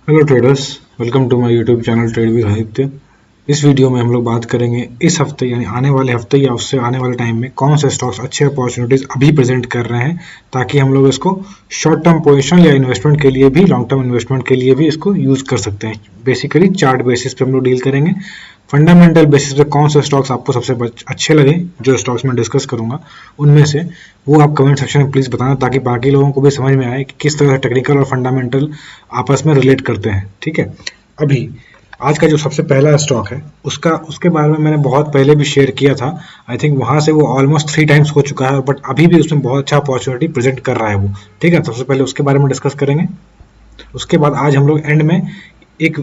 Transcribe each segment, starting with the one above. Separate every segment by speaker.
Speaker 1: Hello traders, welcome to my YouTube channel trade with Aditya. इस video में हम लोग बात करेंगे इस हफ्ते यानी आने वाले हफ्ते या उससे आने वाले टाइम में कौन से स्टॉक्स अच्छे अपॉर्चुनिटीज अभी प्रेजेंट कर रहे हैं, ताकि हम लोग इसको शॉर्ट टर्म पोजीशन या इन्वेस्टमेंट के लिए भी, लॉन्ग टर्म इन्वेस्टमेंट के लिए भी इसको यूज कर सकते हैं। बेसिकली चार्ट बेसिस पे हम लोग डील करेंगे। फंडामेंटल बेसिस पे कौन से स्टॉक्स आपको सबसे अच्छे लगे, जो स्टॉक्स मैं डिस्कस करूंगा उनमें से, वो आप कमेंट सेक्शन में प्लीज बताना, ताकि बाकी लोगों को भी समझ में आए कि किस तरह से टेक्निकल और फंडामेंटल आपस में रिलेट करते हैं। ठीक है, अभी आज का जो सबसे पहला स्टॉक है उसके बारे में मैंने बहुत पहले भी शेयर किया था। आई थिंक वहां से वो ऑलमोस्ट 3 टाइम्स हो चुका है, बट अभी भी उसमें बहुत अच्छा अपॉर्चुनिटी प्रेजेंट कर रहा है वो। ठीक है, सबसे पहले उसके बारे में डिस्कस करेंगे। उसके बाद आज हम लोग एंड में एक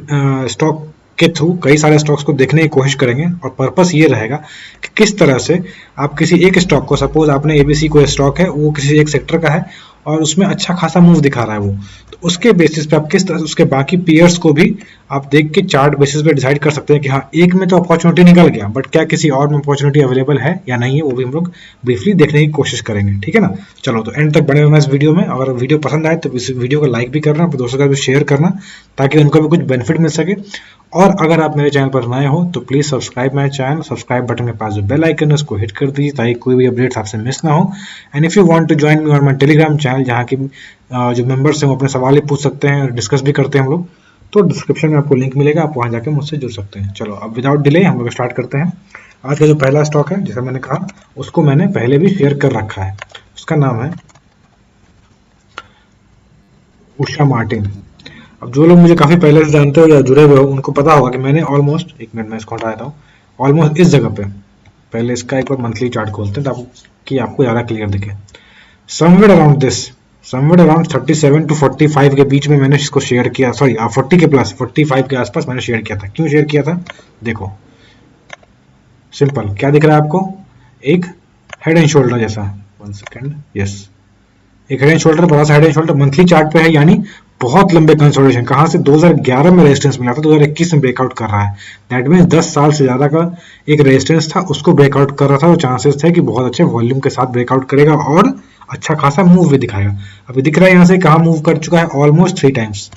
Speaker 1: स्टॉक के थ्रू कई सारे स्टॉक्स को देखने की कोशिश करेंगे, और पर्पस ये रहेगा कि किस तरह से आप किसी एक स्टॉक को, सपोज आपने एबीसी कोई स्टॉक है, वो किसी एक सेक्टर का है और उसमें अच्छा खासा मूव दिखा रहा है वो, तो उसके बेसिस पे आप किस तरह से उसके बाकी पीयर्स को भी आप देख के चार्ट बेसिस पे डिसाइड कर सकते हैं कि हाँ, एक में तो अपॉर्चुनिटी निकल गया, बट क्या किसी और में अपॉर्चुनिटी अवेलेबल है या नहीं है, वो भी हम लोग ब्रीफली देखने की कोशिश करेंगे। ठीक है ना, चलो तो एंड तक बने रहना इस वीडियो में। अगर वीडियो पसंद आए तो इस वीडियो को लाइक भी करना, अपने दोस्तों का भी शेयर करना, ताकि उनको भी कुछ बेनिफिट मिल सके। और अगर आप मेरे चैनल पर नए हो तो please subscribe my channel. Subscribe button के पास जो बेल आइकन है उसको हिट कर दीजिए, ताकि कोई भी अपडेट्स आपसे मिस ना हो। And if you want to join me on my Telegram channel, जहाँ की जो मेंबर्स हैं वो अपने सवाल ही पूछ सकते हैं, डिस्कस भी करते हैं हम लोग, तो डिस्क्रिप्शन में आपको लिंक मिलेगा, आप वहां जाकर मुझसे जुड़ सकते हैं। चलो अब विदाउट डिले हम लोग स्टार्ट करते हैं। आज का जो पहला स्टॉक है, जैसा मैंने कहा, उसको मैंने पहले भी शेयर कर रखा है। उसका नाम है उषा मार्टिन। अब जो लोग मुझे काफी पहले से जानते हो या जुड़े हुए हो, उनको पता होगा कि मैंने ऑलमोस्ट, एक मिनट में इसको हटा देता हूँ, ऑलमोस्ट इस जगह पे, पहले इसका एक बार मंथली चार्ट खोलते हैं ताकि आपको ज्यादा क्लियर दिखे। Somewhere around this, somewhere around 37 to 45 के बीच में मैंने इसको शेयर किया, सॉरी 40 के प्लस 45 के आसपास मैंने शेयर किया था। क्यों शेयर किया था, देखो सिंपल, क्या दिख रहा है आपको, एक हेड एंड शोल्डर जैसा, 1 सेकेंड, यस, एक हेड एंड शोल्डर, बड़ा सा head and shoulder monthly chart पे है, यानी बहुत लंबे कंसोलिडेशन। कहां से, 2011 में रेजिस्टेंस मिला था, 2021 में ब्रेकआउट कर रहा है। दैट मींस 10 साल से ज्यादा का एक रेजिस्टेंस था, उसको ब्रेकआउट कर रहा था, और चांसेस थे कि बहुत अच्छे वॉल्यूम के साथ ब्रेकआउट करेगा और अच्छा खासा मूव भी दिखाएगा। अभी दिख रहा है यहाँ से कहाँ मूव कर चुका है, ऑलमोस्ट 3 टाइम्स,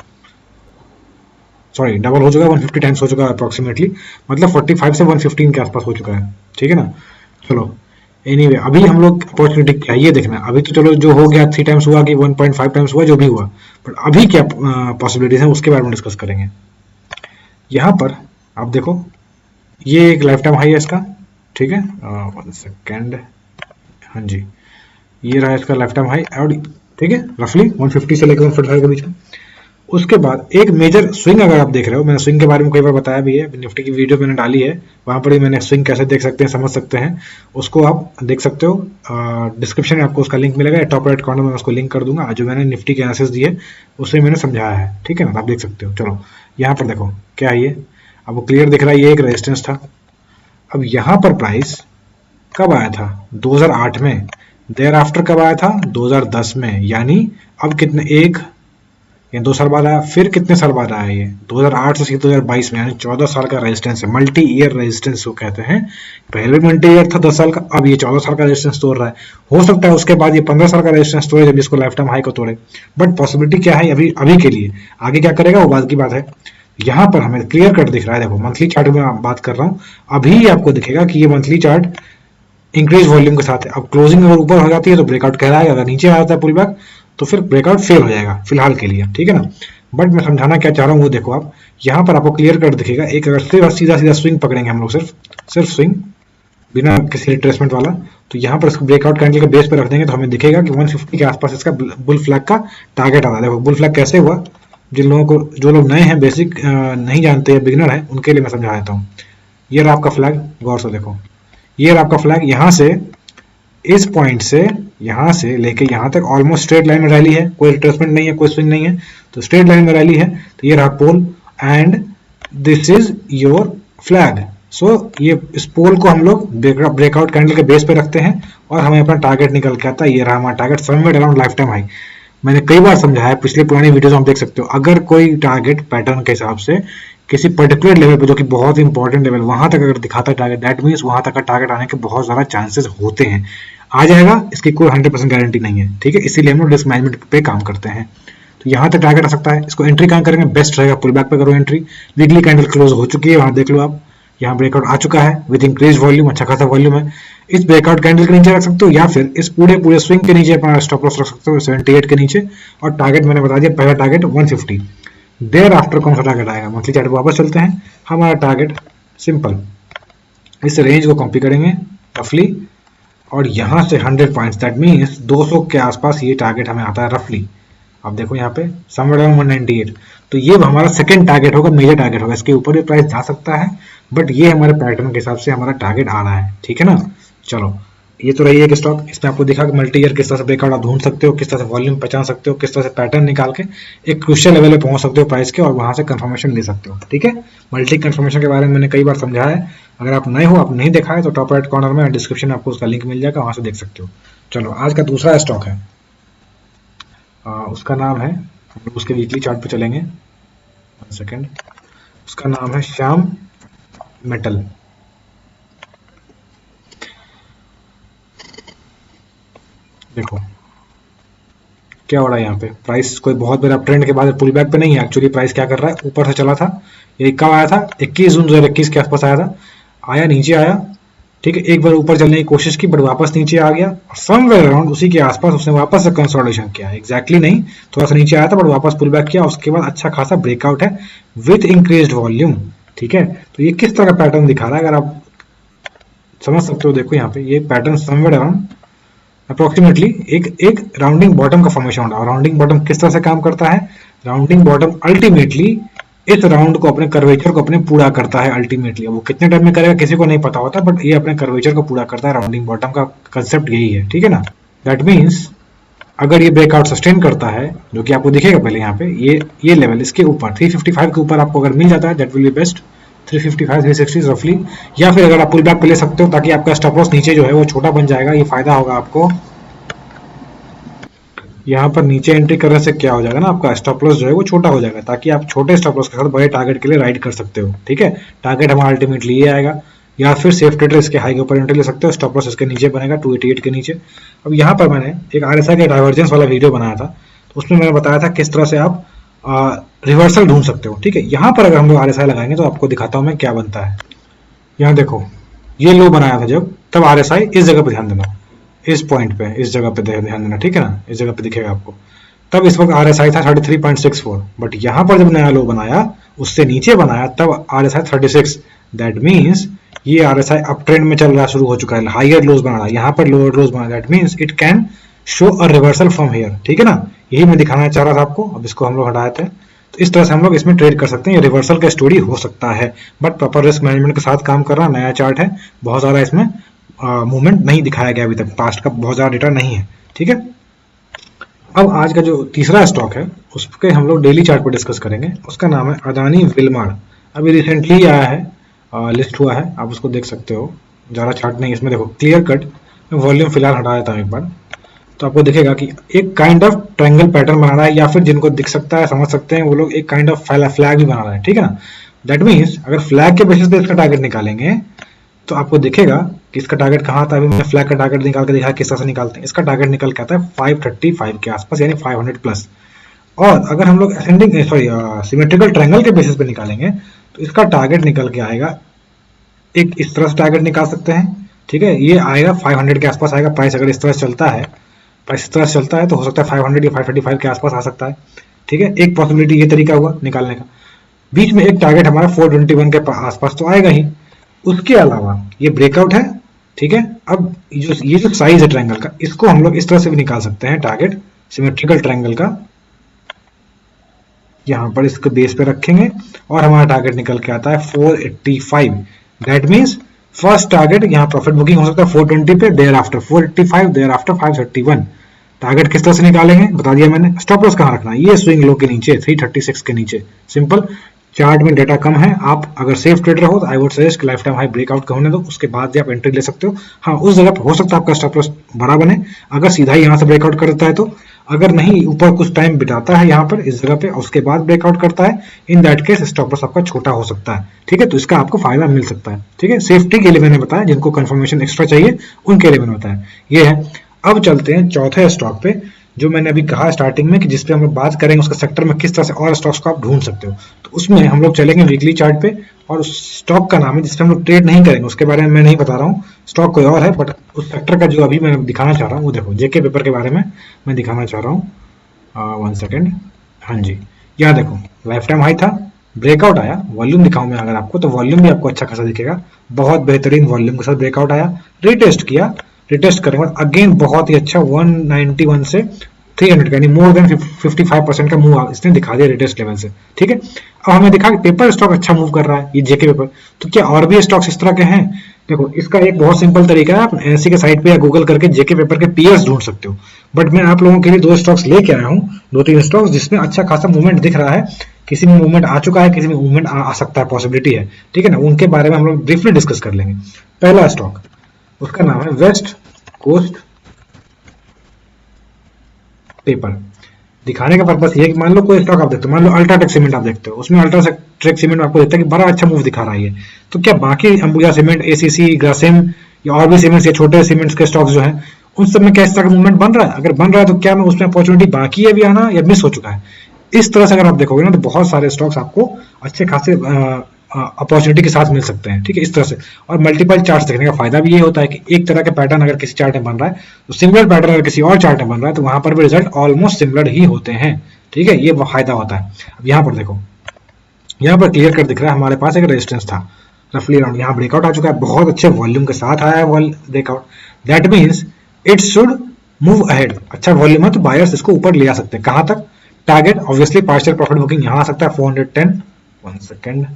Speaker 1: सॉरी डबल हो चुका है, 150 टाइम्स हो चुका है अप्रोक्सीमेटली, मतलब 45 से 115 के आसपास हो चुका है। ठीक है ना, चलो एनीवे, अभी हम लोग अपॉर्चुनिटी क्या है ये देखना। अभी तो चलो जो हो गया 3 टाइम्स हुआ कि 1.5 टाइम्स हुआ, जो भी हुआ, बट अभी क्या पॉसिबिलिटीज है उसके बारे में डिस्कस करेंगे। यहाँ पर आप देखो, ये एक लाइफ टाइम हाई है इसका। ठीक है, 1 सेकेंड, हाँ जी, ये रहा इसका लाइफ टाइम हाई, और ठीक है रफली 150 से लेकर 145 के बीच में। उसके बाद एक मेजर स्विंग अगर आप देख रहे हो, मैंने स्विंग के बारे में कई बार बताया भी है, निफ्टी की वीडियो मैंने डाली है, वहां पर भी मैंने स्विंग कैसे देख सकते हैं, समझ सकते हैं, उसको आप देख सकते हो। डिस्क्रिप्शन में आपको उसका लिंक मिलेगा, टॉप राइट कॉर्नर में उसको लिंक कर दूंगा, जो मैंने निफ्टी के एनालिसिस दिए उसमें मैंने समझाया है। ठीक है ना, आप देख सकते हो। चलो यहाँ पर देखो क्या है ये, अब वो क्लियर दिख रहा है, ये एक रेजिस्टेंस था। अब यहाँ पर प्राइस कब आया था, 2008 में, देयर आफ्टर कब आया था, 2010 में, यानी अब कितने, एक या 2 साल बाद आया। फिर कितने साल बाद आया ये, 2008 से 2022 में, यानी 14 साल का रेजिस्टेंस है, मल्टी ईयर रेजिस्टेंस को कहते हैं। पहले मल्टी ईयर था 10 साल का, अब ये 14 साल का रेजिस्टेंस तोड़ रहा है। हो सकता है उसके बाद ये 15 साल का रेजिस्टेंस तोड़े, जब इसको लाइफ टाइम हाई को तोड़े, बट पॉसिबिलिटी क्या है अभी अभी के लिए, आगे क्या करेगा वो बात की बात है। यहाँ पर हमें क्लियर कट दिख रहा है, देखो मंथली चार्ट में बात कर रहा हूँ, अभी आपको दिखेगा कि ये मंथली चार्ट इंक्रीज वॉल्यूम के साथ है। अब क्लोजिंग अगर ऊपर हो जाती है तो ब्रेकआउट कहलाएगा, अगर नीचे आ जाता है पुल बैक तो फिर ब्रेकआउट फेल हो जाएगा फिलहाल के लिए। ठीक है ना, बट मैं समझाना क्या चाह रहा हूँ वो देखो आप, यहाँ पर आपको क्लियर कट दिखेगा। एक अगर सीधा सीधा स्विंग पकड़ेंगे हम लोग, सिर्फ स्विंग बिना किसी रिट्रेसमेंट वाला, तो यहाँ पर इसको ब्रेकआउट कैंडल के बेस पर रख देंगे तो हमें दिखेगा कि 150 के आसपास इसका बुल फ्लैग का टारगेट आता है। देखो बुल फ्लैग कैसे हुआ, जिन लोगों को, जो लोग नए हैं, बेसिक नहीं जानते हैं, बिगिनर है, उनके लिए मैं समझा देता हूँ। ये रहा आपका फ्लैग, गौर से देखो, ये रहा आपका फ्लैग, यहाँ से इस पॉइंट से यहाँ से लेके यहाँ तक ऑलमोस्ट स्ट्रेट लाइन में रैली है, कोई रिट्रेसमेंट नहीं है, कोई स्विंग नहीं है, तो स्ट्रेट लाइन में रैली है। तो ये रहा pole and this is your flag. So ये इस पोल को हम लोग ब्रेकआउट कैंडल के बेस पे रखते हैं और हमें अपना टारगेट निकल के आता है। ये रहा हमारा target, somewhere around life time high. मैंने कई बार समझाया, पिछले पुरानी वीडियोस में आप देख सकते हो, अगर कोई टारगेट पैटर्न के हिसाब से किसी पर्टिकुलर लेवल पे, जो कि बहुत इंपॉर्टेंट लेवल, वहां तक अगर दिखाता है टारगेट, दैट मीन्स वहां तक का टारगेट आने के बहुत ज्यादा चांसेस होते हैं। आ जाएगा, इसकी कोई 100% गारंटी नहीं है। ठीक है, इसीलिए हम लोग रिस्क मैनेजमेंट पे काम करते हैं। तो यहाँ तक टारगेट आ सकता है। इसको एंट्री कहाँ करेंगे, बेस्ट रहेगा पुल बैक पे करो एंट्री। वीकली कैंडल क्लोज हो चुकी है, वहां देख लो आप, यहाँ ब्रेकआउट आ चुका है विद इंक्रीज वॉल्यूम, अच्छा खासा वॉल्यूम है। इस ब्रेकआउट कैंडल के नीचे रख सकते हो या फिर इस पूरे स्विंग के नीचे अपना स्टॉप लॉस रख सकते हो 78 के नीचे। और टारगेट मैंने बता दिया, पहला टारगेट 150। देयर आफ्टर कौन सा टारगेट आएगा, मंथली चार्ट पे वापस चलते हैं। हमारा टारगेट सिंपल, इस रेंज को कॉपी करेंगे रफली और यहाँ से 100 पॉइंट्स, दैट मीन्स 200 के आसपास ये टारगेट हमें आता है रफली। आप देखो यहाँ पे समवेयर अराउंड 198, तो ये हमारा सेकंड टारगेट होगा, मेजर टारगेट होगा। इसके ऊपर भी प्राइस जा सकता है, बट ये हमारे पैटर्न के हिसाब से हमारा टारगेट आ रहा है, ठीक है ना। चलो ये तो रही है एक स्टॉक, इसमें आपको दिखा कि मल्टी ईयर किस तरह से ब्रेकआउट आप ढूंढ सकते हो, किस तरह से वॉल्यूम पहचान सकते हो, किस तरह से पैटर्न निकाल के एक क्रूशियल लेवल पे पहुंच सकते हो प्राइस के और वहां से कंफर्मेशन ले सकते हो, ठीक है। मल्टी कंफर्मेशन के बारे में मैंने कई बार समझाया है, अगर आप नए हो, आप नहीं देखा है तो टॉप राइट कॉर्नर में डिस्क्रिप्शन में आपको उसका लिंक मिल जाएगा, वहां से देख सकते हो। चलो आज का दूसरा स्टॉक है, उसका नाम है, हम लोग उसके वीकली चार्ट पे चलेंगे, 1 सेकेंड, उसका नाम है श्याम मेटल। देखो क्या हो रहा है यहाँ पे, प्राइस कोई बहुत बड़ा ट्रेंड के बाद पुल बैक पे नहीं है, एक्चुअली प्राइस क्या कर रहा है, ऊपर से चला था, ये कब आया था, 21 जून 2021 के आसपास आया था, आया नीचे आया, ठीक है, एक बार ऊपर चलने की कोशिश की बट वापस नीचे आ गया, और समवेयर अराउंड उसी के आसपास उसने वापस से कंसोलिडेशन किया, एग्जैक्टली नहीं, थोड़ा सा नीचे आया था बट वापस पुल बैक किया, उसके बाद अच्छा खासा ब्रेकआउट है विथ इंक्रीज्ड वॉल्यूम, ठीक है। तो ये किस तरह का पैटर्न दिखा रहा है अगर आप समझ सकते हो, देखो यहाँ पे ये पैटर्न समवेयर अराउंड अप्रोक्सीमेटली एक राउंडिंग बॉटम का फॉर्मेशन होता है। राउंडिंग बॉटम किस तरह से काम करता है, राउंडिंग बॉटम अल्टीमेटली इस राउंड को, अपने कर्वेचर को अपने पूरा करता है अल्टीमेटली। वो कितने टाइम में करेगा किसी को नहीं पता होता, बट ये अपने कर्वेचर को पूरा करता है, राउंडिंग बॉटम का कंसेप्ट यही है, ठीक है ना। दैट मीन्स अगर ये ब्रेकआउट सस्टेन करता है, जो कि आपको दिखेगा पहले यहाँ पे, ये लेवल इसके ऊपर 355 के ऊपर आपको अगर मिल जाता है, दैट विल बी बेस्ट, 355 360 रफली, या फिर अगर आप पुल बैक पे ले सकते हो ताकि आपका स्टॉप लॉस नीचे जो है वो छोटा बन जाएगा, ये फायदा होगा आपको। यहाँ पर नीचे एंट्री करने से क्या हो जाएगा ना, आपका स्टॉप लॉस जो है वो छोटा हो जाएगा, ताकि आप छोटे स्टॉप लॉस के साथ बड़े टारगेट के लिए राइड कर सकते हो, ठीक है। टारगेट हमारा अल्टीमेटली ये आएगा, या फिर सेफ ट्रेडर इसके हाई के ऊपर एंट्री ले सकते हो, स्टॉप लॉस इसके नीचे बनेगा 288 के नीचे। अब यहाँ पर मैंने एक RSI का डाइवर्जेंस वाला वीडियो बनाया था, तो उसमें मैंने बताया था किस तरह से आप रिवर्सल ढूंढ सकते हो, ठीक है। यहाँ पर अगर हम लोग RSI लगाएंगे तो आपको दिखाता हूँ मैं क्या बनता है। यहाँ देखो ये लो बनाया था जब, तब RSI इस जगह पे ध्यान देना, इस पॉइंट पे, इस जगह पे ध्यान देना, ठीक है ना, इस जगह पे दिखेगा आपको। तब इस वक्त RSI था 33.64, बट यहाँ पर जब नया लो बनाया, उससे नीचे बनाया, तब RSI 36। दैट मीन्स ये RSI अप ट्रेंड में चल रहा शुरू हो चुका है, हायर लोज बना रहा है, यहाँ पर लोअर लोज बना, that means it can show a reversal from here, ठीक है ना। यही मैं दिखाना चाह रहा था आपको। अब इसको हम लोग हटाए थे, तो इस तरह से हम लोग इसमें ट्रेड कर सकते हैं, ये रिवर्सल का स्टोरी हो सकता है, बट प्रॉपर रिस्क मैनेजमेंट के साथ काम करना, नया चार्ट है, बहुत सारा इसमें मूवमेंट नहीं दिखाया गया अभी तक, पास्ट का बहुत ज्यादा डेटा नहीं है, ठीक है। अब आज का जो तीसरा स्टॉक है उसके हम लोग डेली चार्ट पर डिस्कस करेंगे, उसका नाम है अदानी विलमार। अभी रिसेंटली आया है, लिस्ट हुआ है, आप उसको देख सकते हो, ज़्यादा चार्ट नहीं इसमें। देखो क्लियर कट, मैं वॉल्यूम फिलहाल हटा देता हूँ एक बार, तो आपको दिखेगा कि एक काइंड ऑफ ट्रायंगल पैटर्न बना रहा है, या फिर जिनको दिख सकता है समझ सकते हैं वो लोग एक काइंड ऑफ फ्लैग भी बना रहा है, ठीक है ना। दैट मीन्स अगर फ्लैग के बेसिस पे इसका टारगेट निकालेंगे तो आपको दिखेगा कि इसका टारगेट कहाँ आता है। अभी मैंने फ्लैग का टारगेट निकाल के दिखा किस तरह से निकालते हैं। इसका टारगेट निकल के आता है 535 के आसपास, यानी 500 प्लस। और अगर हम लोग असेंडिंग सिमेट्रिकल ट्रायंगल के बेसिस पे निकालेंगे तो इसका टारगेट निकल के आएगा, एक इस तरह से टारगेट निकाल सकते हैं, ठीक है। ये आएगा 500 के आसपास आएगा प्राइस, अगर इस तरह से चलता है, प्राइस इस तरह से चलता है तो हो सकता है 500 या 535 के आसपास आ सकता है, ठीक है। एक पॉसिबिलिटी ये तरीका हुआ निकालने का। बीच में एक टारगेट हमारा 421 के आसपास तो आएगा ही, उसके अलावा ये ब्रेकआउट है, ठीक है। अब ये जो साइज है ट्रायंगल का, इसको हम लोग इस तरह से भी निकाल सकते हैं टारगेट सिमेट्रिकल ट्रायंगल का। यहाँ पर इसको बेस पे रखेंगे और हमारा टारगेट निकल के आता है 485। दैट मीन्स फर्स्ट टारगेट यहाँ प्रॉफिट बुकिंग हो सकता है 420 पे, there after 485, there after 531। Target किस तरह से निकालेंगे बता दिया मैंने। स्टॉप लॉस कहाँ रखना है, ये स्विंग लो के नीचे 336 के नीचे, सिंपल। चार्ट में डेटा कम है, आप अगर सेफ ट्रेडर हो तो I would suggest life time high breakout का होने दो, उसके बाद भी आप एंट्री ले सकते हो। हाँ, उस जगह पर हो सकता है आपका स्टॉप लॉस बड़ा बने अगर सीधा ही यहाँ से ब्रेकआउट करता है तो, अगर नहीं ऊपर कुछ टाइम बिताता है यहाँ पर इस जगह पे और उसके बाद ब्रेकआउट करता है, in that case stop loss आपका छोटा हो सकता है, ठीक है। तो इसका आपको फायदा मिल सकता है, ठीक है। सेफ्टी के लिए मैंने बताया, जिनको कंफर्मेशन एक्स्ट्रा चाहिए उनके लिए मैंने बताया, ये है। अब चलते हैं चौथे स्टॉक पे। जो मैंने अभी कहा स्टार्टिंग में कि जिस पे हम लोग बात करेंगे उसके सेक्टर में किस तरह से और स्टॉक्स को आप ढूंढ सकते हो, तो उसमें हम लोग चलेंगे वीकली चार्ट पे, और उस स्टॉक का नाम है जिसपे हम लोग ट्रेड नहीं करेंगे, उसके बारे में मैं नहीं बता रहा हूँ, स्टॉक कोई और है, बट उस सेक्टर का जो अभी मैं दिखाना चाह रहा हूँ वो देखो, जेके पेपर के बारे में मैं दिखाना चाह रहा हूँ। 1 सेकेंड, हाँ जी, यहाँ देखो लाइफ टाइम हाई था, ब्रेकआउट आया, वॉल्यूम दिखाऊं मैं अगर आपको, तो वॉल्यूम भी आपको अच्छा खासा दिखेगा, बहुत बेहतरीन वॉल्यूम के साथ ब्रेकआउट आया, रिटेस्ट किया, रिटेस्ट करने के बाद अगेन बहुत ही अच्छा 191 से 300 यानी मोर देन 55% का मूव इसने दिखा दिया रिटेस्ट लेवल से, ठीक है। अब हमें दिखा कि पेपर स्टॉक अच्छा मूव कर रहा है, ये जेके पेपर, तो क्या और भी स्टॉक्स इस तरह के हैं? देखो इसका एक बहुत सिंपल तरीका है, आप एनएससी के साइट पे या गूगल करके जेके पेपर के पीएस ढूंढ सकते हो, बट मैं आप लोगों के लिए 2 स्टॉक्स लेके आया हूँ, 2-3 स्टॉक्स जिसमें अच्छा खासा मूवमेंट दिख रहा है, किसी में मूवमेंट आ चुका है, किसी में मूवमेंट आ सकता है, पॉसिबिलिटी है, ठीक है ना, उनके बारे में हम लोग ब्रीफली डिस्कस कर लेंगे। पहला स्टॉक, उसका नाम है वेस्ट कोस्ट पेपर। दिखाने का पर्पस ये है कि मान लो कोई स्टॉक आप देखते हो, मान लो अल्ट्राटेक सीमेंट आप देखते हो, उसमें अल्ट्राटेक सीमेंट आपको देखता है कि बड़ा अच्छा मूव दिखा रहा है ये, तो क्या बाकी अंबुजा सीमेंट, एसीसी, ग्रासिम या और भी सीमेंट्स या छोटे सीमेंट्स के स्टॉक्स जो हैं उन सब में क्या इस तरह का मूवमेंट बन रहा है? अगर बन रहा है तो क्या मैं उसमें अपॉर्चुनिटी बाकी है अभी आना, या मिस हो चुका है? इस तरह से अगर आप देखोगे ना तो बहुत सारे स्टॉक्स आपको अच्छे खासे अपॉर्चुनिटी के साथ मिल सकते हैं, ठीक है, इस तरह से। और मल्टीपल चार्ट्स देखने का फायदा भी ये होता है कि एक तरह के पैटर्न अगर किसी चार्ट में बन रहा है तो सिमिलर पैटर्न अगर किसी और चार्ट में बन रहा है तो वहां पर भी रिजल्ट ऑलमोस्ट सिमिलर ही होते हैं, ठीक है, ये फायदा होता है। अब यहाँ पर देखो, यहाँ पर क्लियर कट दिख रहा है हमारे पास एक रेजिस्टेंस था रफली अराउंड, यहाँ ब्रेकआउट आ चुका है, बहुत अच्छे वॉल्यूम के साथ आया है breakout, that means it should move ahead, अच्छा वॉल्यूम है तो बायर्स इसको ऊपर ले आ सकते हैं। कहां तक? Target obviously partial profit booking यहाँ आ सकता है 410, 1 सेकेंड,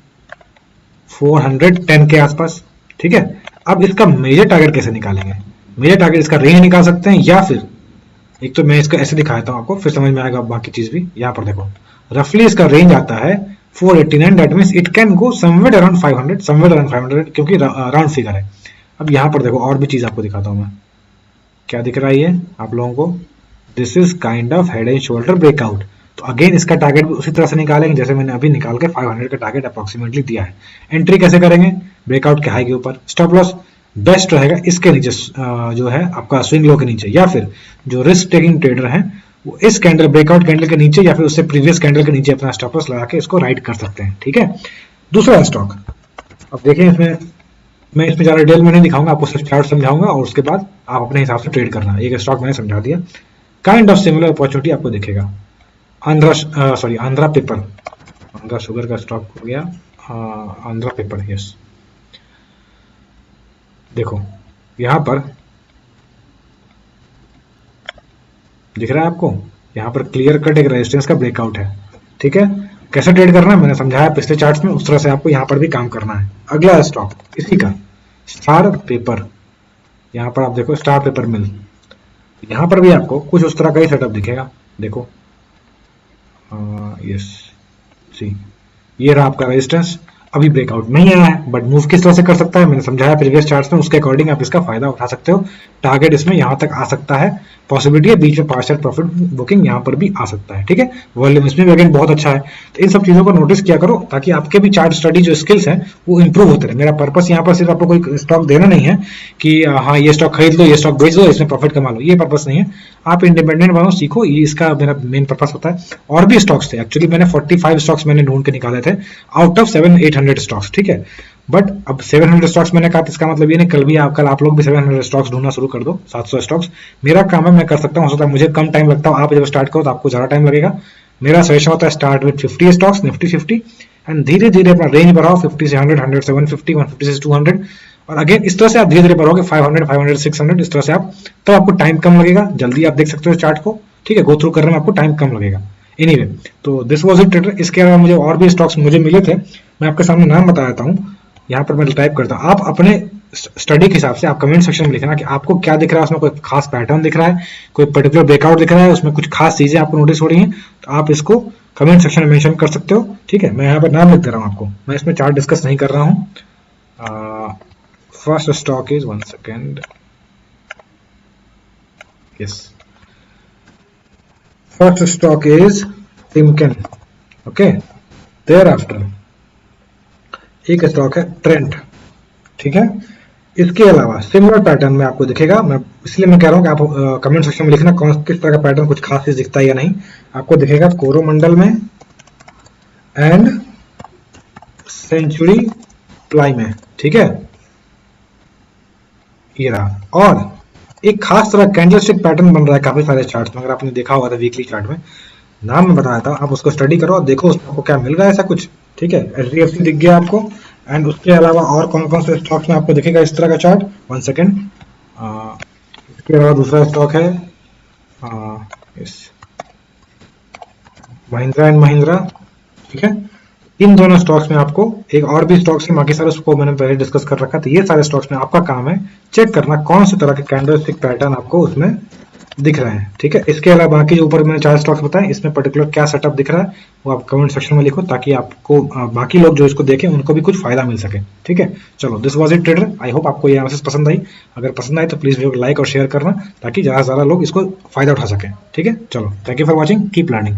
Speaker 1: 410 के आसपास, ठीक है। अब इसका मेजर टारगेट कैसे निकालेंगे? मेजर टारगेट इसका रेंज निकाल सकते हैं, या फिर एक तो मैं इसका ऐसे दिखाता हूं आपको, फिर समझ में आएगा बाकी चीज भी। यहाँ पर देखो रफली इसका रेंज आता है 489, that means it can go somewhere around 500, somewhere around 500, क्योंकि राउंड फिगर है। अब यहाँ पर देखो और भी चीज आपको दिखाता हूं मैं, क्या दिख रहा है ये आप लोगों को? This is kind of head and shoulder breakout, तो अगेन इसका टारगेट भी उसी तरह से निकालेंगे जैसे मैंने अभी निकाल के 500 का टारगेट अप्रोक्सीमेटली दिया है। एंट्री कैसे करेंगे? ब्रेकआउट के हाई के ऊपर, स्टॉप लॉस बेस्ट रहेगा इसके नीचे, जो है आपका स्विंग लो के नीचे, या फिर जो रिस्क टेकिंग ट्रेडर हैं वो इस कैंडल ब्रेकआउट कैंडल के नीचे या फिर उससे प्रीवियस कैंडल के नीचे अपना स्टॉप लॉस लगा के इसको राइड कर सकते हैं, ठीक है। दूसरा स्टॉक, अब देखिए इसमें मैं इसमें ज्यादा डिटेल में नहीं दिखाऊंगा, आपको सिर्फ चार्ट समझाऊंगा और उसके बाद आप अपने हिसाब से ट्रेड करना। एक स्टॉक मैंने समझा दिया, काइंड ऑफ सिमिलर अपॉर्चुनिटी आपको दिखेगा, आंध्रा पेपर, आंध्रा शुगर का स्टॉक हो गया, आंध्रा पेपर, यस। देखो यहां पर दिख रहा है आपको, यहां पर क्लियर कट एक रेजिस्टेंस का ब्रेकआउट है, ठीक है। कैसे ट्रेड करना है मैंने समझाया पिछले चार्ट्स में, उस तरह से आपको यहां पर भी काम करना है। अगला स्टॉक इसी का स्टार पेपर, यहां पर आप देखो स्टार पेपर मिल, यहां पर भी आपको कुछ उस तरह का ही सेटअप दिखेगा, देखो यस, सी ये रहा आपका रेजिस्टेंस, अभी ब्रेकआउट नहीं आया है बट मूव किस तरह से कर सकता है मैंने समझाया प्रीवियस चार्ट्स में, उसके अकॉर्डिंग आप इसका फायदा उठा सकते हो। टारगेट इसमें यहां तक आ सकता है, पॉसिबिलिटी है, बीच में पार्शियल प्रॉफिट बुकिंग यहां पर भी आ सकता है, ठीक है। वॉल्यूम इसमें भी अगेन बहुत अच्छा है, तो इन सब चीजों को नोटिस किया करो ताकि आपके भी चार्ट स्टडी जो स्किल्स हैं वो इंप्रूव होते रहे। मेरा पर्पस यहाँ पर सिर्फ आपको कोई स्टॉक देना नहीं है कि हाँ ये स्टॉक खरीद लो, ये स्टॉक बेच दो, इसमें प्रॉफिट कमा लो, ये पर्पस नहीं है। आप इंडिपेंडेंट बनो, सीखो, ये इसका मेरा मेन पर्पस होता है। और भी स्टॉक्स थे एक्चुअली, मैंने 45 स्टॉक्स मैंने ढूंढ के निकाले थे आउट ऑफ 700-800 स्टॉक्स, ठीक है। बट अब 700 स्टॉक्स मैंने कहा, इसका मतलब ये नहीं कल आप लोग भी 700 स्टॉक्स ढूंढना शुरू कर दो, 700 स्टॉक्स। मेरा काम है, मैं कर सकता हूँ, हो सकता है मुझे कम टाइम लगता है, आप जब स्टार्ट करो तो आपको ज्यादा टाइम लगेगा। मेरा सजेशन होता है start with 50 stocks, Nifty 50, and धीरे धीरे अपना रेंज बढ़ाओ 50 से 100, 100 से 150, 150 से 200, और अगेन इस तरह से आप धीरे धीरे बढ़ोगे 500, 500, 600, इस तरह से आप, तब आपको टाइम कम लगेगा, जल्दी आप देख सकते हो चार्ट को, ठीक है। गो थ्रू करने में आपको टाइम कम लगेगा। एनीवे, तो दिस वाज इट ट्रेडर। इसके अलावा मुझे और भी स्टॉक्स मुझे मिले थे, मैं आपके सामने नाम बता देता हूँ। यहाँ पर मैं टाइप करता हूँ, आप अपने स्टडी के हिसाब से आप कमेंट सेक्शन में लिखना कि आपको क्या दिख रहा है, उसमें कोई खास पैटर्न दिख रहा है, कोई पर्टिकुलर ब्रेकआउट दिख रहा है, उसमें कुछ खास चीजें आपको नोटिस हो रही हैं, तो आप इसको कमेंट सेक्शन में मेंशन कर सकते हो, ठीक है। मैं यहाँ पर नाम लिख दे रहा हूँ आपको, मैं इसमें चार्ट डिस्कस नहीं कर रहा हूँ। First stock is 1 second, yes, first stock is Timken, okay. There after एक स्टॉक है ट्रेंट, ठीक है। इसके अलावा सिमिलर पैटर्न में आपको दिखेगा, मैं इसलिए मैं कह रहा हूँ कि आप कमेंट सेक्शन में लिखना कौन किस तरह का पैटर्न कुछ खास चीज दिखता है या नहीं। आपको दिखेगा कोरोमंडल में एंड सेंचुरी प्लाई में, ठीक है, ये रहा। और एक खास तरह कैंडलस्टिक पैटर्न बन रहा है काफी सारे चार्ट्स में, अगर आपने देखा होगा था वीकली चार्ट में, नाम मैं बताया था, आप उसको स्टडी करो और देखो उसमें आपको क्या मिल रहा है ऐसा कुछ, ठीक है। HDFC दिख गया आपको, एंड उसके अलावा और कौन कौन से स्टॉक्स में आपको दिखेगा इस तरह का चार्ट, 1 सेकेंड। इसके अलावा दूसरा स्टॉक है महिंद्रा एंड महिंद्रा, ठीक है। इन दोनों स्टॉक्स में आपको एक और भी स्टॉक्स है, बाकी सारे उसको मैंने पहले डिस्कस कर रखा था। ये सारे स्टॉक्स में आपका काम है चेक करना कौन सी तरह के कैंडलस्टिक पैटर्न आपको उसमें दिख रहे हैं, ठीक है। इसके अलावा बाकी जो ऊपर मैंने 4 स्टॉक्स बताए, इसमें पर्टिकुलर क्या सेटअप दिख रहा है वो आप कमेंट सेक्शन में लिखो, ताकि आपको बाकी लोग जो इसको देखें उनको भी कुछ फायदा मिल सके, ठीक है। चलो, this was it trader, I hope आपको ये एनालिसिस पसंद आई। अगर पसंद आई तो प्लीज वीडियो को लाइक और शेयर करना, ताकि ज़्यादा से ज़्यादा लोग इसको फायदा उठा सकें, ठीक है। चलो, thank you for watching, keep learning.